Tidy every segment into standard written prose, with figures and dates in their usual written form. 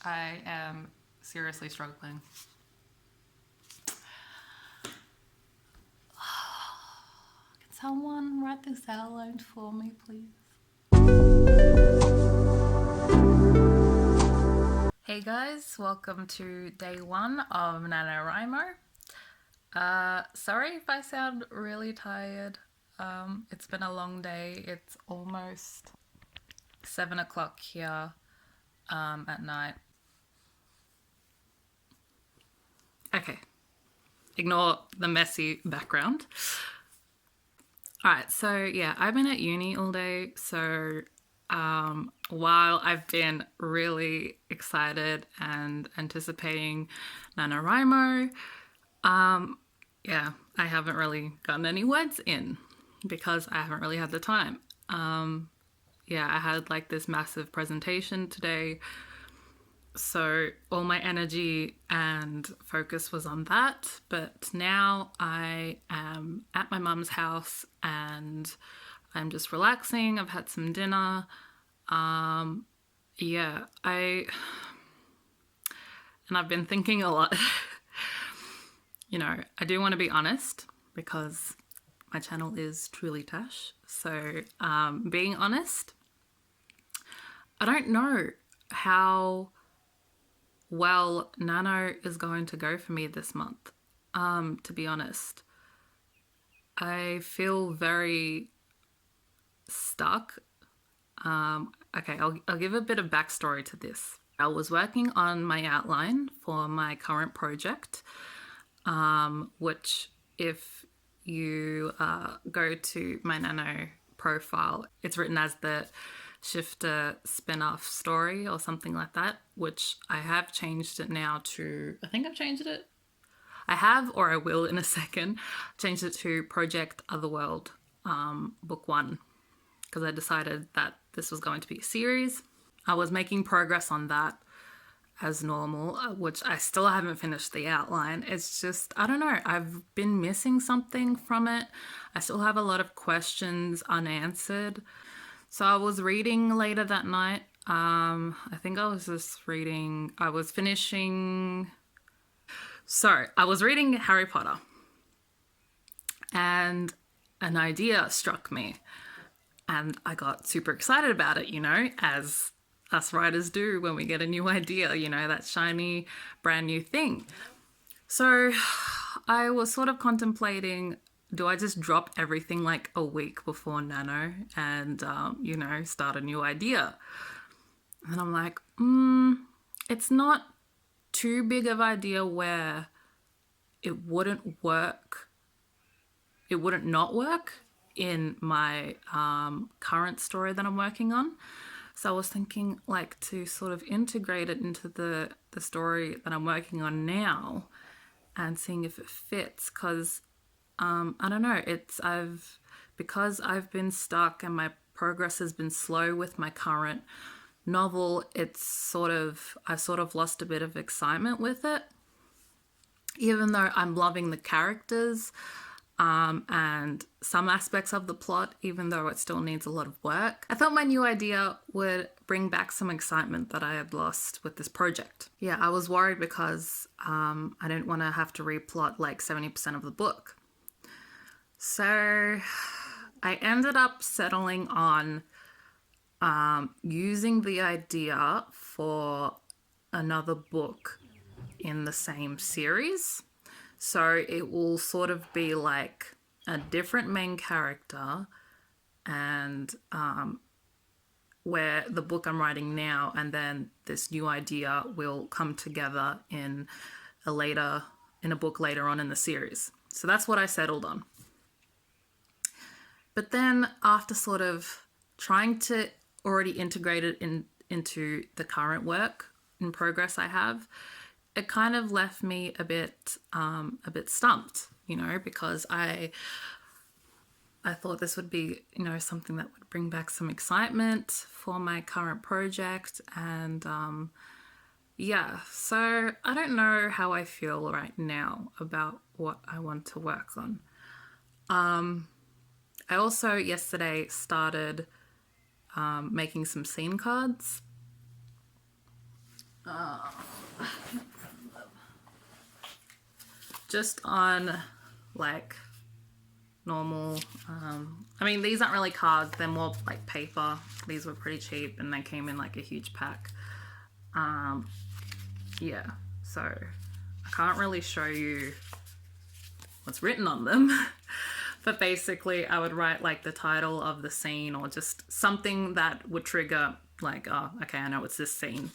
I am seriously struggling. Can someone write this outline for me, please? Hey guys, welcome to day 1 of Nanowrimo. Sorry if I sound really tired. It's been a long day. It's almost 7 o'clock here at night. Okay, ignore the messy background. Alright, so yeah, I've been at uni all day, so while I've been really excited and anticipating Nanowrimo, yeah, I haven't really gotten any words in because I haven't really had the time. Yeah, I had like this massive presentation today, so all my energy and focus was on that. But now I am at my mum's house and I'm just relaxing. I've had some dinner. Yeah, I've been thinking a lot. You know, I do want to be honest because my channel is truly Tash. So being honest, I don't know how well Nano is going to go for me this month. To be honest, I feel very stuck. Okay, I'll give a bit of backstory to this. I was working on my outline for my current project, which if you go to my Nano profile, it's written as the Shifter spin-off story or something like that, which I have changed it now to, I think I've changed it. I have, or I will in a second, changed it to Project Otherworld, book 1, because I decided that this was going to be a series. I was making progress on that as normal, which I still haven't finished the outline. It's just, I don't know, I've been missing something from it. I still have a lot of questions unanswered. So I was reading later that night. I think I was just reading, I was reading Harry Potter and an idea struck me and I got super excited about it, you know, as us writers do when we get a new idea, you know, that shiny brand new thing. So I was sort of contemplating, do I just drop everything like a week before Nano and, you know, start a new idea? And I'm like, it's not too big of an idea where it wouldn't work. It wouldn't not work in my current story that I'm working on. So I was thinking like to sort of integrate it into the story that I'm working on now and seeing if it fits, because I don't know, because I've been stuck and my progress has been slow with my current novel, I sort of lost a bit of excitement with it, even though I'm loving the characters and some aspects of the plot, even though it still needs a lot of work. I thought my new idea would bring back some excitement that I had lost with this project. Yeah, I was worried because I didn't want to have to replot like 70% of the book. So I ended up settling on using the idea for another book in the same series. So it will sort of be like a different main character and where the book I'm writing now and then this new idea will come together in a book later on in the series. So that's what I settled on. But then after sort of trying to already integrate it into the current work in progress I have, it kind of left me a bit stumped, you know, because I thought this would be, you know, something that would bring back some excitement for my current project. And yeah, so I don't know how I feel right now about what I want to work on. I also yesterday started making some scene cards. Just on like normal, I mean, these aren't really cards, they're more like paper. These were pretty cheap and they came in like a huge pack. Yeah, so I can't really show you what's written on them. But basically I would write like the title of the scene or just something that would trigger like, oh, okay, I know it's this scene.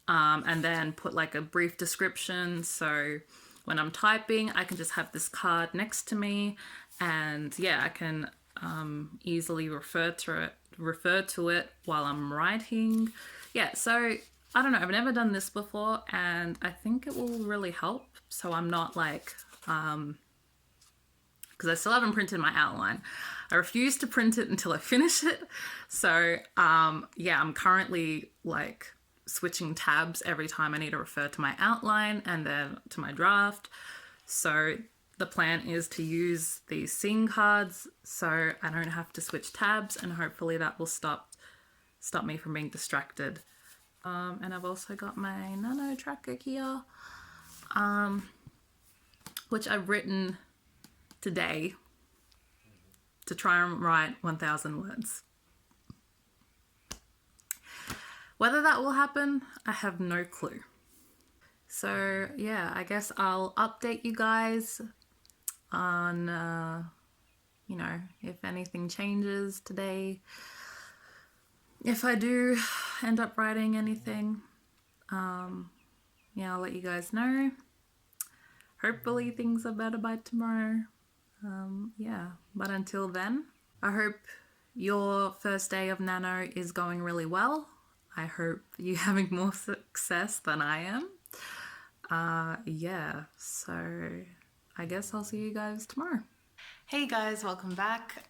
And then put like a brief description. So when I'm typing, I can just have this card next to me and yeah, I can easily refer to it while I'm writing. Yeah, so I don't know, I've never done this before and I think it will really help. So I'm not like, because I still haven't printed my outline. I refuse to print it until I finish it. So yeah, I'm currently like switching tabs every time I need to refer to my outline and then to my draft. So the plan is to use these scene cards so I don't have to switch tabs, and hopefully that will stop me from being distracted. And I've also got my Nano tracker here, which I've written today to try and write 1,000 words. Whether that will happen, I have no clue. So yeah, I guess I'll update you guys on, you know, if anything changes today. If I do end up writing anything, yeah, I'll let you guys know. Hopefully things are better by tomorrow. Yeah, but until then, I hope your first day of Nano is going really well. I hope you're having more success than I am. Yeah, so I guess I'll see you guys tomorrow. Hey guys, welcome back.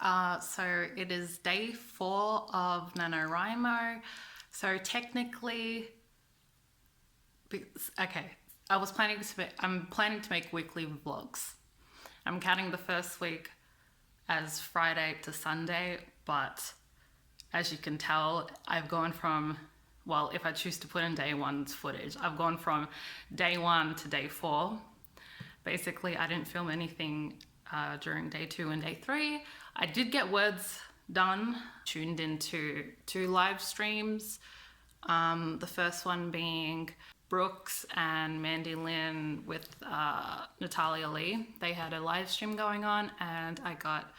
So it is day 4 of Nanowrimo. So technically, okay, I'm planning to make weekly vlogs. I'm counting the first week as Friday to Sunday, but as you can tell, I've gone from, well, if I choose to put in day 1's footage, I've gone from day 1 to day 4. Basically, I didn't film anything during day 2 and day 3. I did get words done, tuned into 2 live streams. The first one being Brooks and Mandy Lynn with Natalia Lee. They had a live stream going on and I got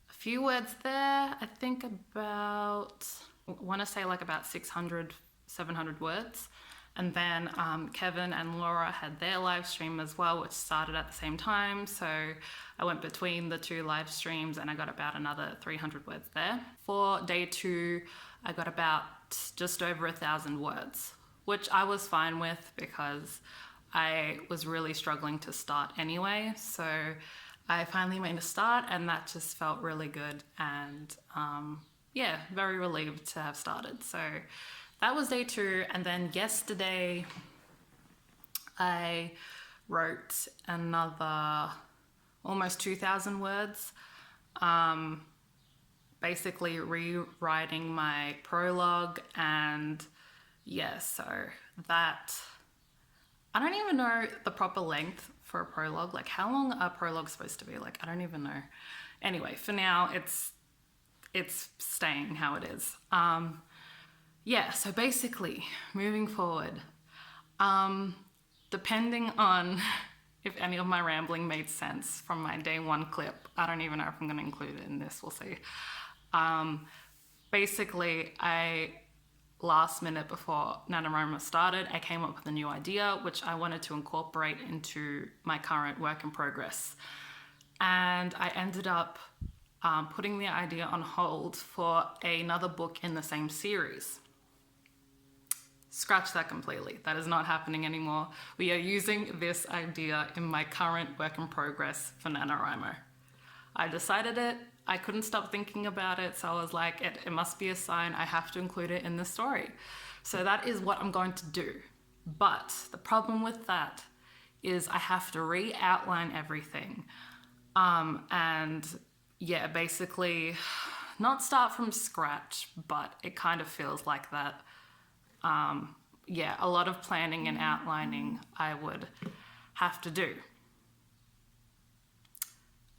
a few words there. I think about, I want to say like about 600, 700 words. And then Kevin and Laura had their live stream as well, which started at the same time. So I went between the 2 live streams and I got about another 300 words there. For day 2, I got about just over 1,000 words, which I was fine with because I was really struggling to start anyway. So I finally made a start and that just felt really good. And yeah, very relieved to have started. So that was day 2, and then yesterday I wrote another almost 2,000 words, basically rewriting my prologue, and yeah, so that, I don't even know the proper length for a prologue, like how long are prologues supposed to be, like I don't even know. Anyway, for now it's staying how it is. Yeah, so basically, moving forward, depending on if any of my rambling made sense from my day 1 clip, I don't even know if I'm going to include it in this, we'll see. Basically, last minute before Nanowrimo started, I came up with a new idea, which I wanted to incorporate into my current work in progress. And I ended up putting the idea on hold for another book in the same series. Scratch that completely. That is not happening anymore. We are using this idea in my current work in progress for Nanowrimo. I decided it. I couldn't stop thinking about it. So I was like, it must be a sign. I have to include it in the story. So that is what I'm going to do. But the problem with that is I have to re-outline everything. And yeah, basically not start from scratch, but it kind of feels like that. yeah, a lot of planning and outlining I would have to do.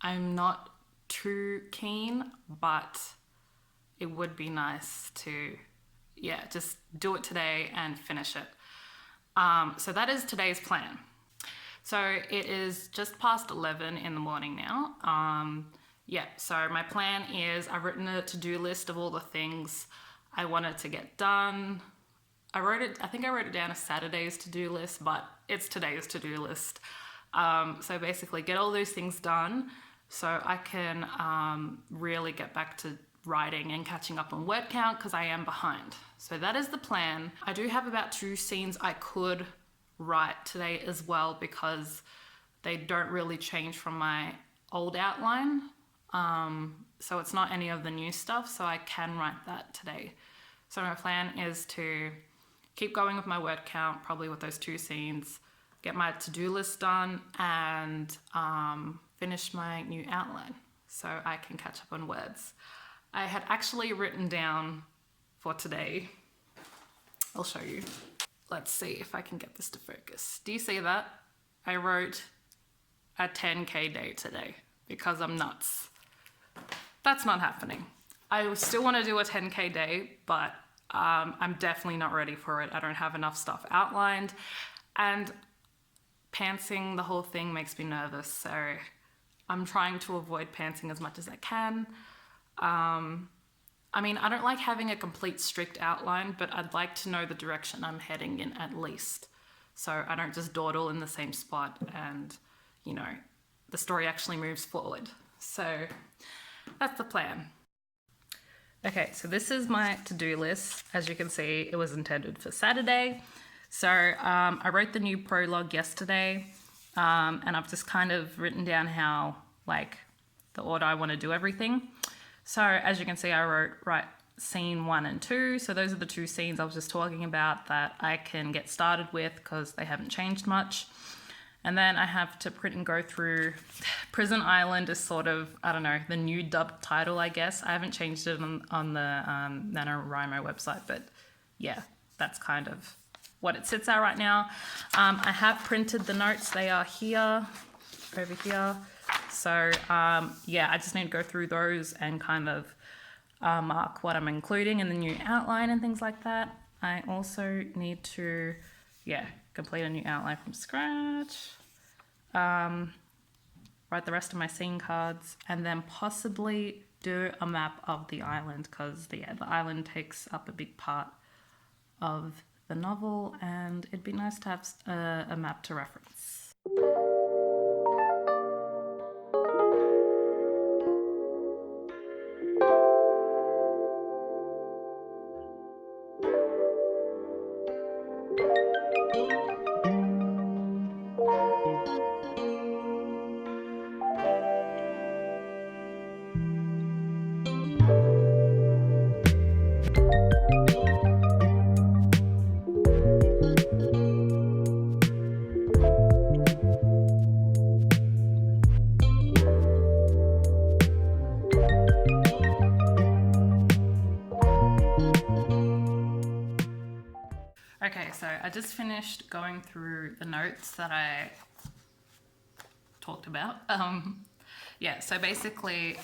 I'm not too keen, but it would be nice to, yeah, just do it today and finish it. So that is today's plan. So it is just past 11 in the morning now. Yeah, so my plan is I've written a to-do list of all the things I wanted to get done. I think I wrote it down as Saturday's to-do list, but it's today's to-do list. So basically get all those things done so I can really get back to writing and catching up on word count because I am behind. So that is the plan. I do have about 2 scenes I could write today as well because they don't really change from my old outline. So it's not any of the new stuff, so I can write that today. So my plan is to keep going with my word count, probably with those 2 scenes, get my to-do list done, and finish my new outline so I can catch up on words. I had actually written down for today, I'll show you. Let's see if I can get this to focus. Do you see that? I wrote a 10K day today because I'm nuts. That's not happening. I still want to do a 10K day, but I'm definitely not ready for it. I don't have enough stuff outlined, and pantsing the whole thing makes me nervous, so I'm trying to avoid pantsing as much as I can. I mean, I don't like having a complete strict outline, but I'd like to know the direction I'm heading in at least, so I don't just dawdle in the same spot and, you know, the story actually moves forward. So that's the plan. Okay, so this is my to-do list. As you can see, it was intended for Saturday. So I wrote the new prologue yesterday, and I've just kind of written down how, like, the order I want to do everything. So as you can see, I wrote scene 1 and 2. So those are the 2 scenes I was just talking about that I can get started with because they haven't changed much. And then I have to print and go through. Prison Island is sort of, I don't know, the new dubbed title, I guess. I haven't changed it on the Nanowrimo website, but yeah, that's kind of what it sits at right now. I have printed the notes. They are here, over here. So yeah, I just need to go through those and kind of mark what I'm including in the new outline and things like that. I also need to, yeah, complete a new outline from scratch, write the rest of my scene cards, and then possibly do a map of the island because the island takes up a big part of the novel and it'd be nice to have a map to reference. Okay, so I just finished going through the notes that I talked about. Yeah, so basically,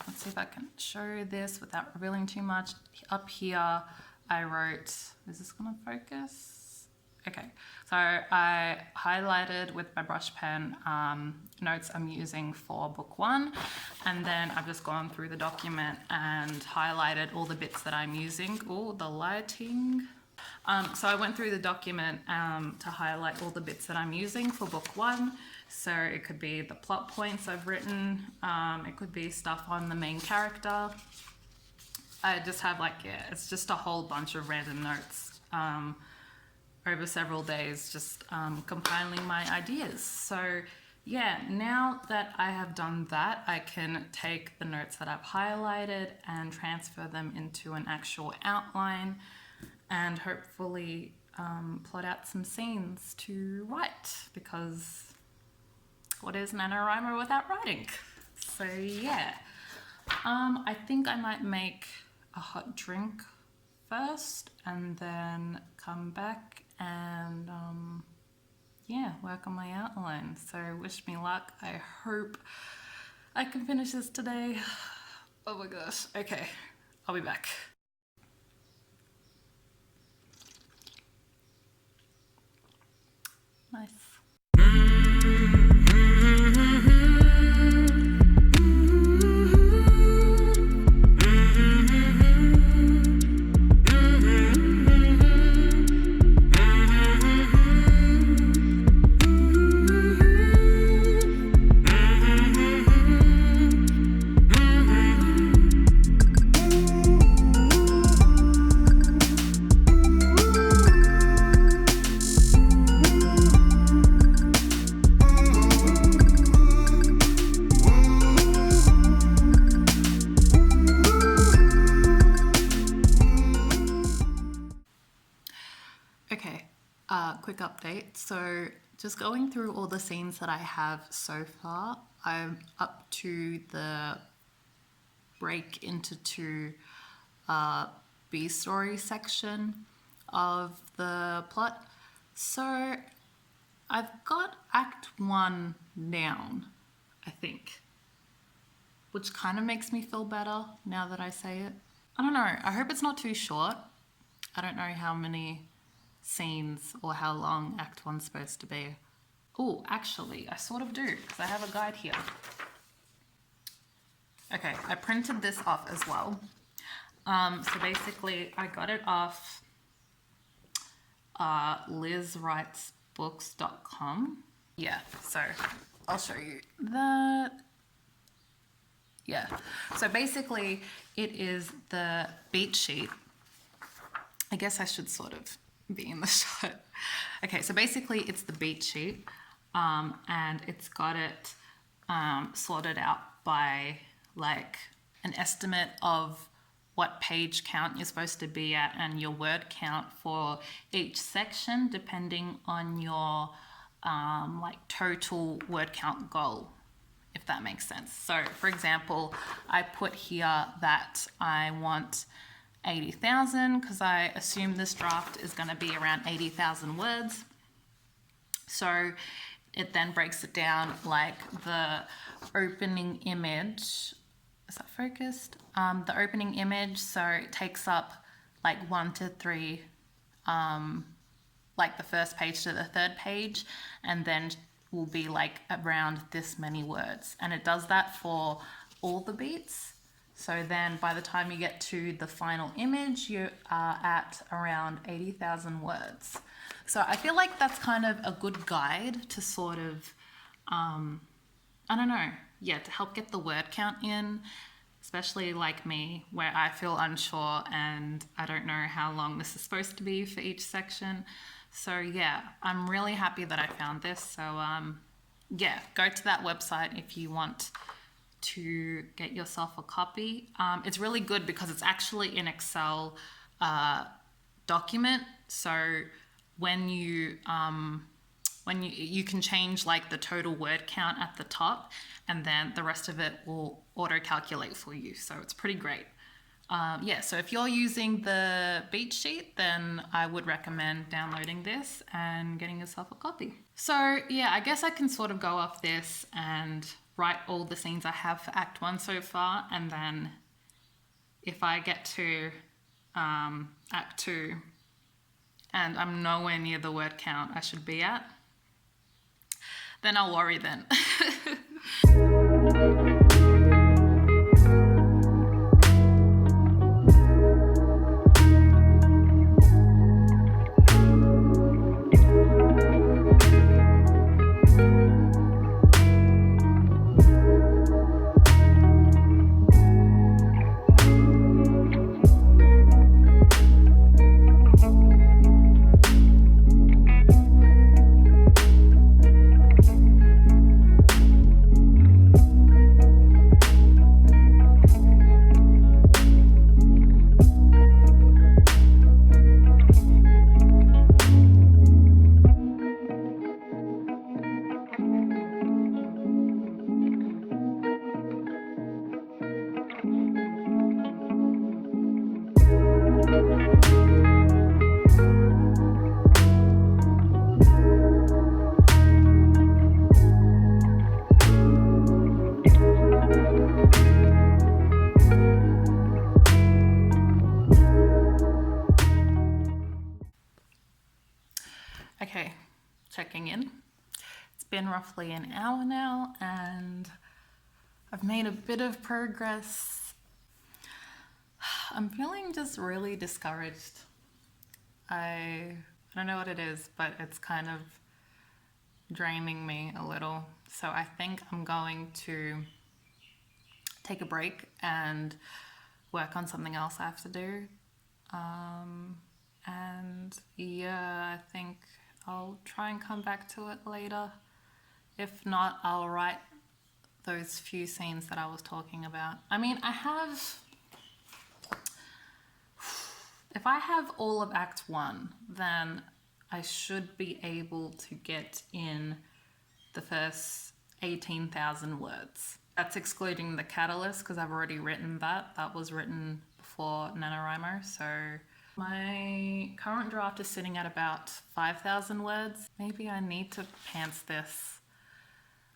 let's see if I can show this without revealing too much. Up here, I wrote, is this gonna focus? Okay, so I highlighted with my brush pen notes I'm using for book 1, and then I've just gone through the document and highlighted all the bits that I'm using. Oh, the lighting. So I went through the document to highlight all the bits that I'm using for book 1. So it could be the plot points I've written, it could be stuff on the main character. I just have it's just a whole bunch of random notes over several days, just compiling my ideas. So yeah, now that I have done that, I can take the notes that I've highlighted and transfer them into an actual outline and hopefully plot out some scenes to write, because what is Nanowrimo without writing? So yeah, I think I might make a hot drink first and then come back and work on my outline. So wish me luck. I hope I can finish this today. Oh my gosh. Okay, I'll be back. Nice. Quick update. So just going through all the scenes that I have so far, I'm up to the break into two B story section of the plot. So I've got Act 1 down, I think, which kind of makes me feel better now that I say it. I don't know. I hope it's not too short. I don't know how many scenes or how long Act 1's supposed to be. Oh, actually, I sort of do, because I have a guide here. Okay, I printed this off as well. So basically, I got it off lizwritesbooks.com. Yeah, so I'll show you that. Yeah, so basically, it is the beat sheet. I guess I should sort of be in the shot. Okay, so basically it's the beat sheet, and it's got it sorted out by like an estimate of what page count you're supposed to be at and your word count for each section depending on your like total word count goal, if that makes sense. So for example, I put here that I want 80,000 because I assume this draft is going to be around 80,000 words. So it then breaks it down like the opening image. Is that focused? The opening image, so it takes up like 1 to 3, like the first page to the third page, and then will be like around this many words. And it does that for all the beats. So then by the time you get to the final image, you are at around 80,000 words. So I feel like that's kind of a good guide to sort of, I don't know, to help get the word count in, especially like me, where I feel unsure and I don't know how long this is supposed to be for each section. So yeah, I'm really happy that I found this. So go to that website if you want to get yourself a copy. It's really good because it's actually an Excel document. So when you can change like the total word count at the top, and then the rest of it will auto calculate for you. So it's pretty great. So if you're using the beat sheet, then I would recommend downloading this and getting yourself a copy. So yeah, I guess I can sort of go off this and write all the scenes I have for Act 1 so far, and then if I get to Act 2 and I'm nowhere near the word count I should be at, then I'll worry then. Okay, checking in. It's been roughly an hour now and I've made a bit of progress. I'm feeling just really discouraged. I don't know what it is, but it's kind of draining me a little. So I think I'm going to take a break and work on something else I have to do. And yeah, I think I'll try and come back to it later. If not, I'll write those few scenes that I was talking about. I mean, if I have all of Act 1, then I should be able to get in the first 18,000 words. That's excluding the catalyst because I've already written that. That was written before Nanowrimo, so my current draft is sitting at about 5,000 words. Maybe I need to pants this.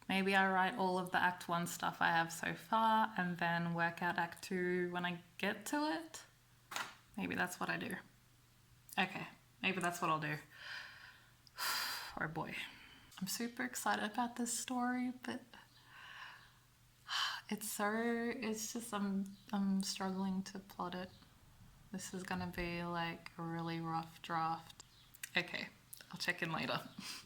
Maybe I write all of the Act 1 stuff I have so far and then work out Act 2 when I get to it. Maybe that's what I do. Okay, maybe that's what I'll do. Oh boy. I'm super excited about this story, but it's just I'm struggling to plot it. This is gonna be like a really rough draft. Okay, I'll check in later.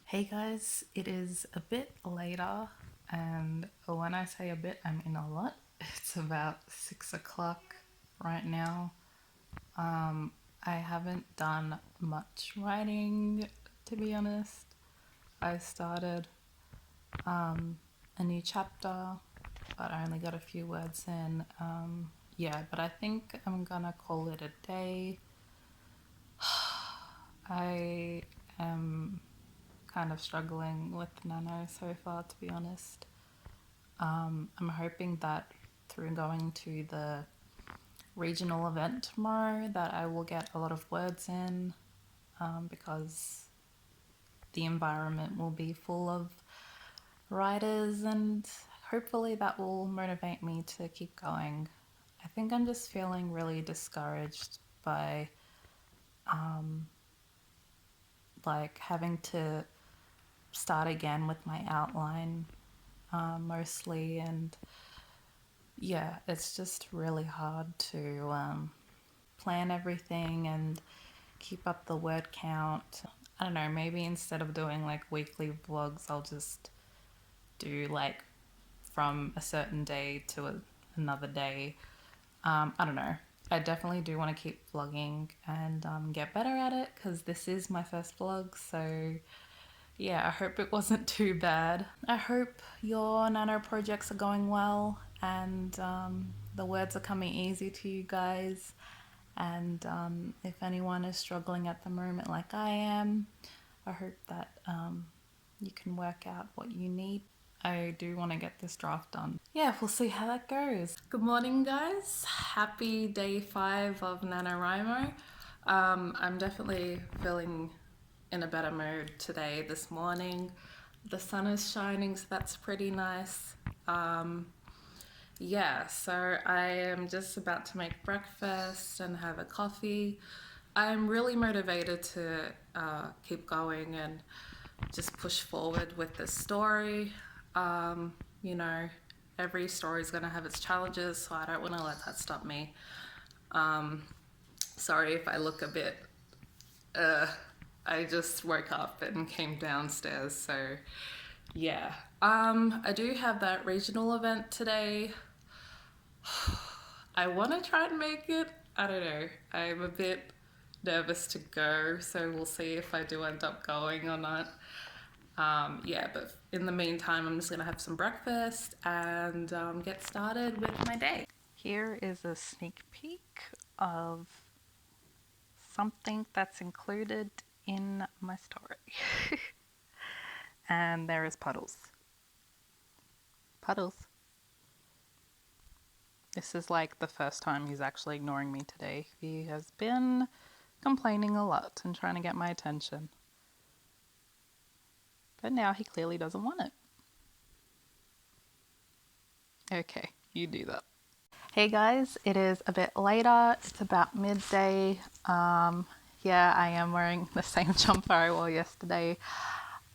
Hey guys, it is a bit later, and when I say a bit, I mean a lot. It's about 6 o'clock right now. I haven't done much writing, to be honest. I started a new chapter, but I only got a few words in. Yeah, but I think I'm gonna call it a day. I am kind of struggling with Nano so far, to be honest. I'm hoping that through going to the regional event tomorrow that I will get a lot of words in, because the environment will be full of writers, and hopefully that will motivate me to keep going. I think I'm just feeling really discouraged by like having to start again with my outline mostly, and yeah, it's just really hard to plan everything and keep up the word count. I don't know, maybe instead of doing like weekly vlogs, I'll just do like from a certain day to another day. I don't know. I definitely do want to keep vlogging and get better at it, because this is my first vlog, so yeah, I hope it wasn't too bad. I hope your Nano projects are going well and the words are coming easy to you guys. And if anyone is struggling at the moment like I am, I hope that you can work out what you need. I do want to get this draft done. Yeah, we'll see how that goes. Good morning, guys. Happy day 5 of NaNoWriMo. I'm definitely feeling in a better mood today, this morning. The sun is shining, so that's pretty nice. Yeah, so I am just about to make breakfast and have a coffee. I'm really motivated to keep going and just push forward with this story. You know, every story is going to have its challenges, so I don't want to let that stop me. Sorry if I look a bit... I just woke up and came downstairs, so yeah. I do have that regional event today. I want to try and make it. I don't know. I'm a bit nervous to go, so we'll see if I do end up going or not. Yeah, but in the meantime, I'm just gonna have some breakfast and get started with my day. Here is a sneak peek of something that's included in my story. And there is Puddles. Puddles. This is like the first time he's actually ignoring me today. He has been complaining a lot and trying to get my attention. But now he clearly doesn't want it. Okay, you do that. Hey guys, it is a bit later. It's about midday. Yeah, I am wearing the same jumper I wore yesterday.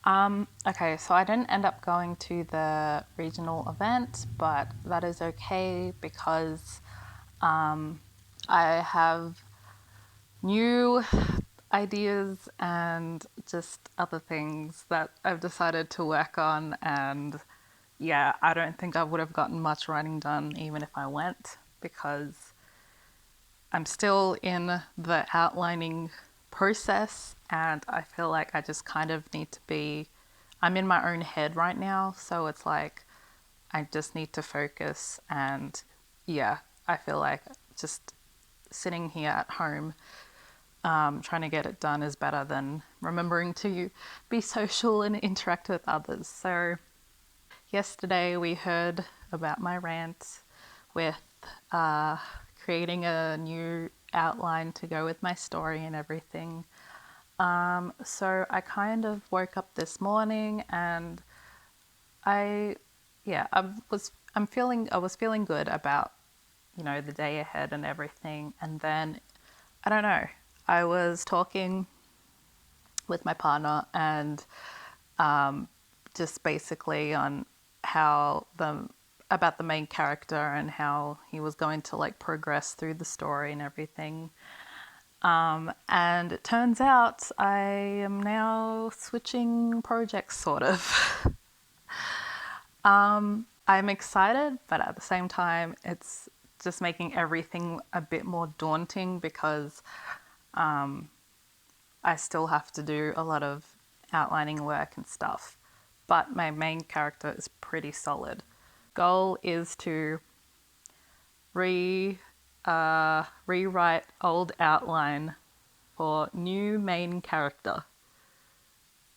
Okay, so I didn't end up going to the regional event, but that is okay because I have new ideas and just other things that I've decided to work on. And yeah, I don't think I would have gotten much writing done even if I went because I'm still in the outlining process and I feel like I just kind of need to be, I'm in my own head right now. So it's like I just need to focus and yeah, I feel like just sitting here at home trying to get it done is better than remembering to be social and interact with others. So yesterday we heard about my rant with creating a new outline to go with my story and everything. So I kind of woke up this morning and I was feeling good about, the day ahead and everything. And then I don't know, I was talking with my partner and just basically on how about the main character and how he was going to like progress through the story and everything. And it turns out I am now switching projects, sort of. I'm excited, but at the same time, it's just making everything a bit more daunting because I still have to do a lot of outlining work and stuff. But my main character is pretty solid. Goal is to rewrite old outline for new main character.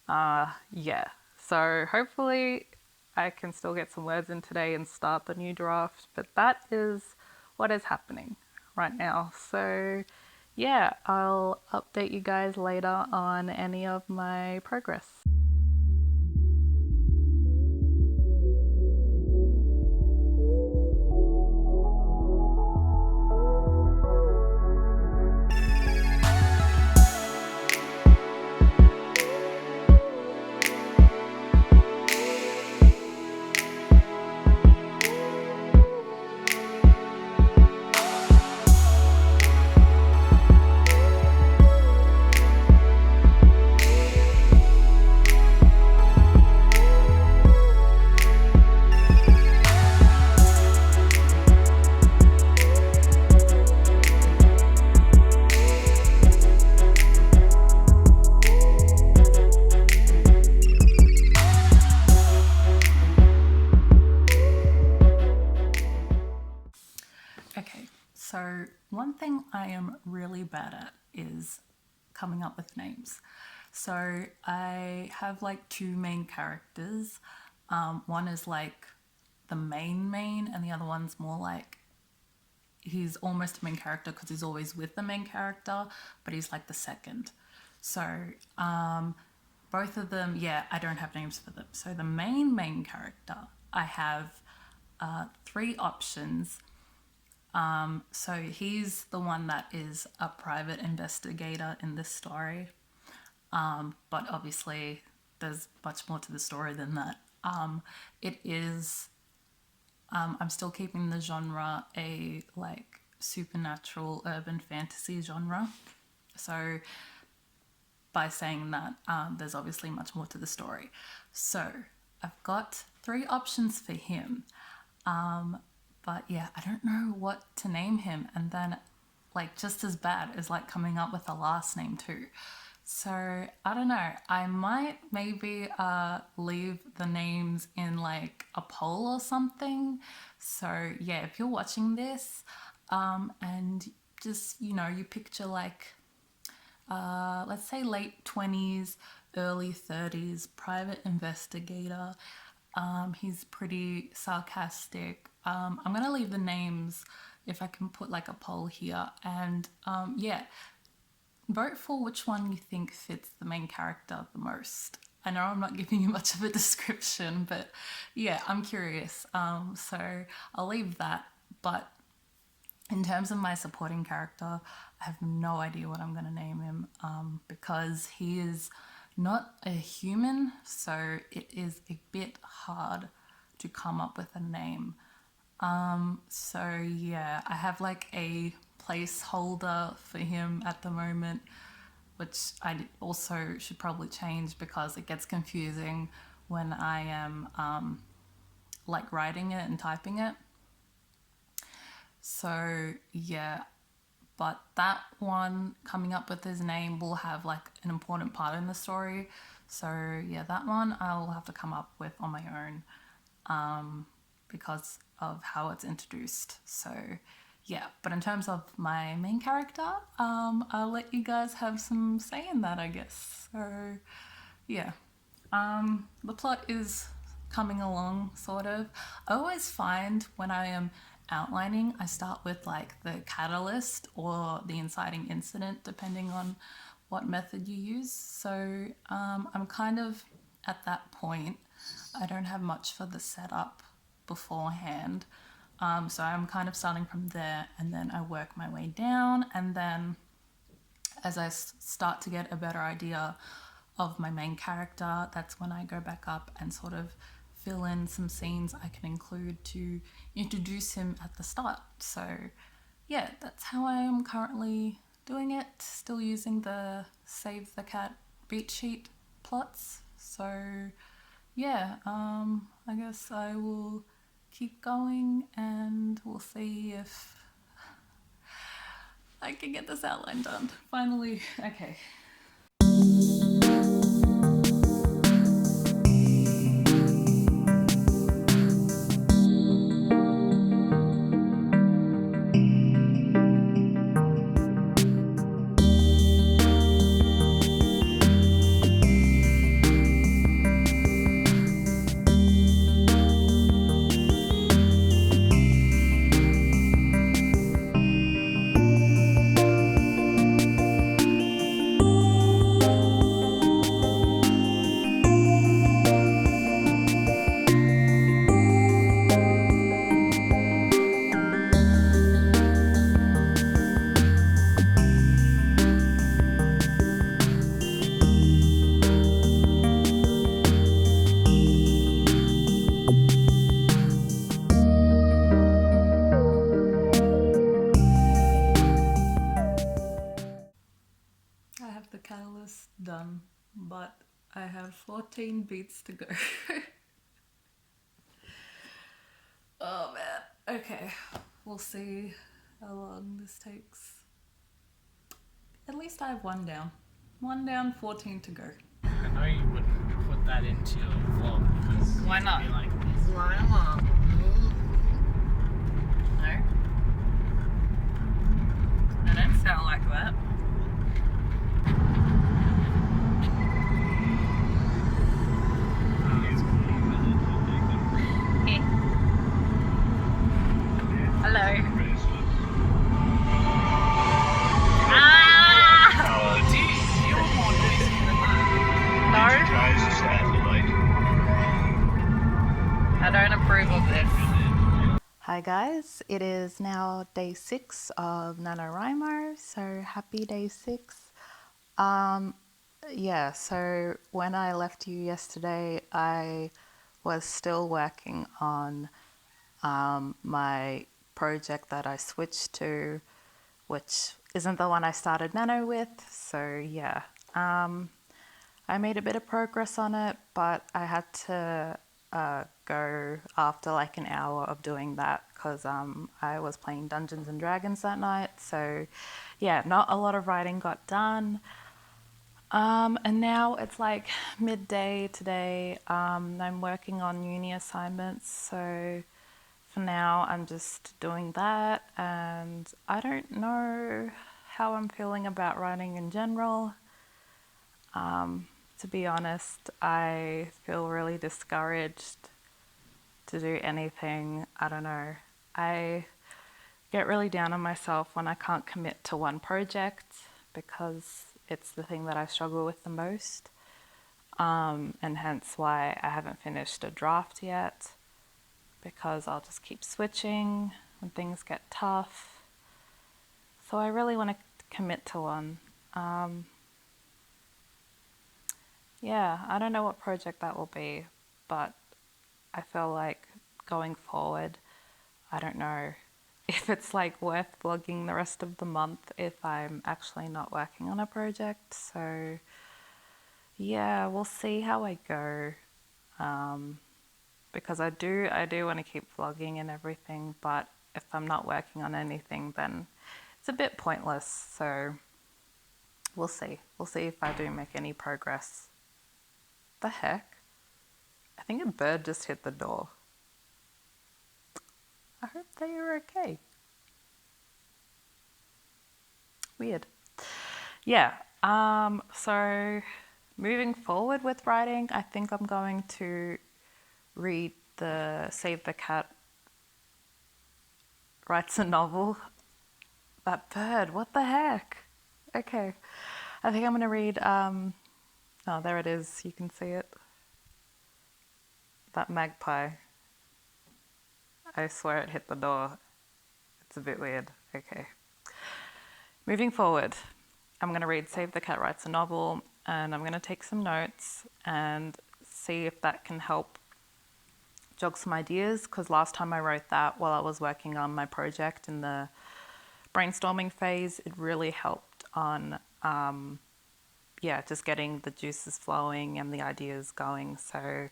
Yeah. So hopefully I can still get some words in today and start the new draft. But that is what is happening right now. So yeah, I'll update you guys later on any of my progress. Okay, so one thing I am really bad at is coming up with names. So I have like two main characters. One is like the main, and the other one's more like he's almost a main character because he's always with the main character, but he's like the second. So both of them, yeah, I don't have names for them. So the main character, I have three options. So he's the one that is a private investigator in this story. But obviously, there's much more to the story than that. It is, I'm still keeping the genre a like supernatural urban fantasy genre. So by saying that, there's obviously much more to the story. So I've got three options for him. But yeah, I don't know what to name him. And then, like, just as bad is like coming up with a last name too. So I don't know. I might maybe leave the names in like a poll or something. So yeah, if you're watching this and just, you picture like, let's say late 20s, early 30s, private investigator. He's pretty sarcastic. I'm going to leave the names if I can put like a poll here. And yeah, vote for which one you think fits the main character the most. I know I'm not giving you much of a description, but yeah, I'm curious. So I'll leave that. But in terms of my supporting character, I I have no idea what I'm going to name him because he is not a human, so it is a bit hard to come up with a name. So yeah, I have like a placeholder for him at the moment, which I also should probably change because it gets confusing when I am like writing it and typing it. So yeah, but that one coming up with his name will have like an important part in the story. So yeah, that one I'll have to come up with on my own because of how it's introduced. So yeah, but in terms of my main character, I'll let you guys have some say in that, I guess. So yeah, the plot is coming along, sort of. I always find when I am outlining, I start with like the catalyst or the inciting incident, depending on what method you use. So I'm kind of at that point. I don't have much for the setup beforehand. So I'm kind of starting from there and then I work my way down. And then as I start to get a better idea of my main character, that's when I go back up and sort of fill in some scenes I can include to introduce him at the start. So yeah, that's how I am currently doing it. Still using the Save the Cat beat sheet plots. So yeah, I guess I will keep going and we'll see if I can get this outline done. Finally, okay. I have the catalyst done, but I have 14 beats to go. Oh man. Okay, we'll see how long this takes. At least I have one down. One down, 14 to go. I know you wouldn't put that into your vlog because Why not? It'd be like this. Why not? No? I don't sound like that. Hello. I don't approve of this. Hi guys, it is now day 6 of Nanowrimo, so happy day 6. Yeah, so when I left you yesterday, I was still working on my project that I switched to, which isn't the one I started Nano with, so yeah. I made a bit of progress on it, but I had to go after like an hour of doing that because I was playing Dungeons and Dragons that night. So yeah, not a lot of writing got done. And now it's like midday today. I'm working on uni assignments, so for now I'm just doing that, and I don't know how I'm feeling about writing in general. To be honest, I feel really discouraged to do anything. I don't know. I get really down on myself when I can't commit to one project because it's the thing that I struggle with the most. And hence why I haven't finished a draft yet, because I'll just keep switching when things get tough. So I really want to commit to one. Yeah, I don't know what project that will be, but I feel like going forward, I don't know if it's like worth vlogging the rest of the month if I'm actually not working on a project. So yeah, we'll see how I go. Because I do want to keep vlogging and everything, but if I'm not working on anything, then it's a bit pointless. So we'll see. We'll see if I do make any progress. The heck? I think a bird just hit the door. I hope they are okay. Weird. Yeah. So moving forward with writing, I think I'm going to read the Save the Cat Writes a Novel. That bird, what the heck? Okay. I think I'm going to read, oh, there it is. You can see it. That magpie. I swear it hit the door. It's a bit weird. Okay. Moving forward, I'm going to read Save the Cat Writes a Novel, and I'm going to take some notes and see if that can help jog some ideas, because last time I wrote that while I was working on my project in the brainstorming phase, it really helped on just getting the juices flowing and the ideas going. So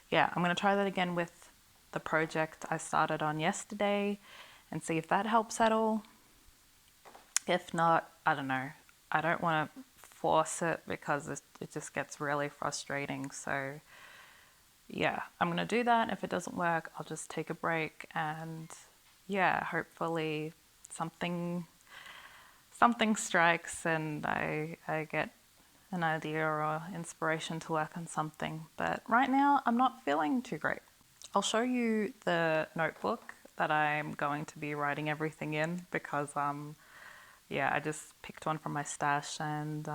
yeah, I'm going to try that again with the project I started on yesterday and see if that helps at all. If not, I don't know. I don't want to force it because it just gets really frustrating. So yeah, I'm going to do that. If it doesn't work, I'll just take a break, and yeah, hopefully something strikes and I get an idea or inspiration to work on something. But right now I'm not feeling too great. I'll show you the notebook that I'm going to be writing everything in, because I just picked one from my stash, and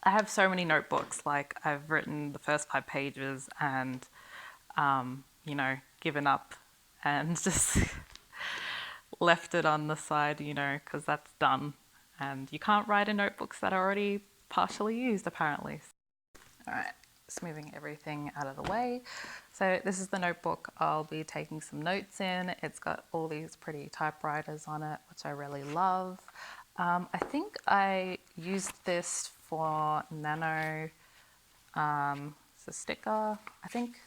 I have so many notebooks. Like, I've written the first 5 pages and given up and just left it on the side, because that's done. And you can't write in notebooks that are already partially used, apparently. All right, just moving everything out of the way. So this is the notebook I'll be taking some notes in. It's got all these pretty typewriters on it, which I really love. I think I used this for Nano, it's a sticker, I think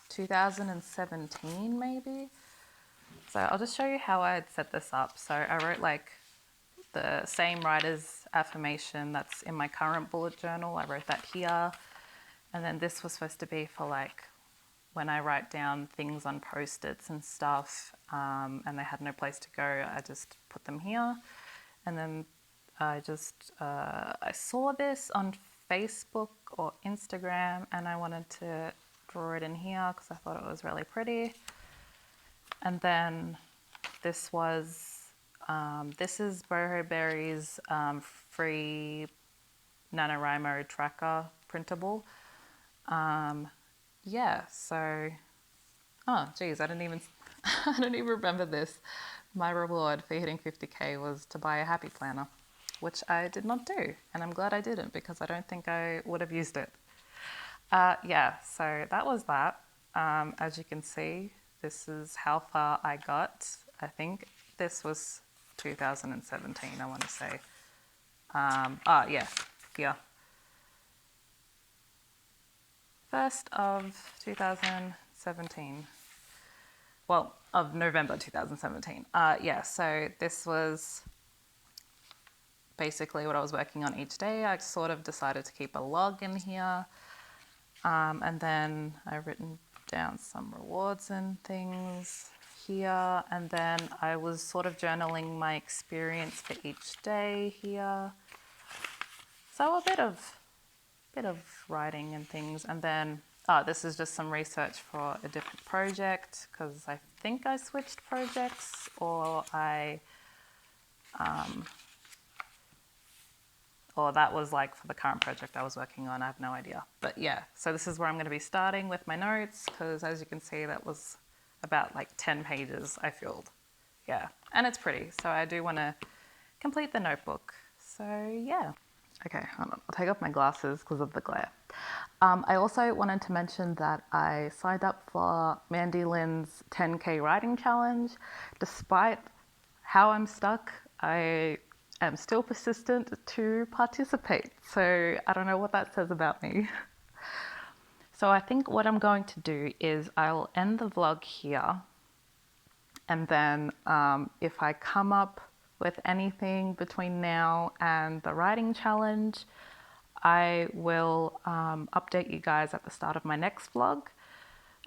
2017 maybe. So I'll just show you how I had set this up. So I wrote like the same writer's affirmation that's in my current bullet journal. I wrote that here. And then this was supposed to be for like when I write down things on Post-its and stuff, and they had no place to go, I just put them here. And then I saw this on Facebook or Instagram, and I wanted to draw it in here because I thought it was really pretty. And then this is Boho Berry's free Nanowrimo tracker printable. Oh geez, I don't even remember this. My reward for hitting 50k was to buy a happy planner, which I did not do, and I'm glad I didn't, because I don't think I would have used it. So that was that. As you can see, this is how far I got. I think this was 2017, I want to say. Here. 1st of 2017. Well, of November 2017. So this was basically what I was working on each day. I sort of decided to keep a log in here. And then I've written down some rewards and things here. And then I was sort of journaling my experience for each day here. So a bit of writing and things. And then this is just some research for a different project, because I think I switched projects, or or that was like for the current project I was working on. I have no idea. But yeah, so this is where I'm going to be starting with my notes, because as you can see, that was about like 10 pages I filled. Yeah, and it's pretty. So I do want to complete the notebook. So yeah. Okay, hold on. I'll take off my glasses because of the glare. I also wanted to mention that I signed up for Mandy Lynn's 10K writing challenge. Despite how I'm stuck, I am still persistent to participate. So I don't know what that says about me. So I think what I'm going to do is I'll end the vlog here. And then if I come up with anything between now and the writing challenge, I will update you guys at the start of my next vlog.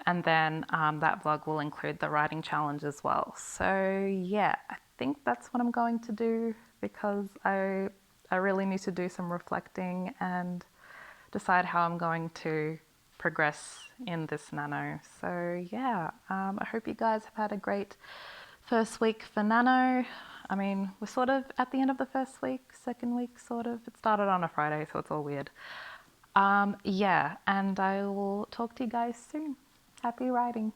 And then that vlog will include the writing challenge as well. So yeah, I think that's what I'm going to do because I really need to do some reflecting and decide how I'm going to progress in this Nano. So yeah, I hope you guys have had a great first week for Nano. I mean, we're sort of at the end of the first week, second week, sort of. It started on a Friday, so it's all weird. Yeah, and I will talk to you guys soon. Happy writing.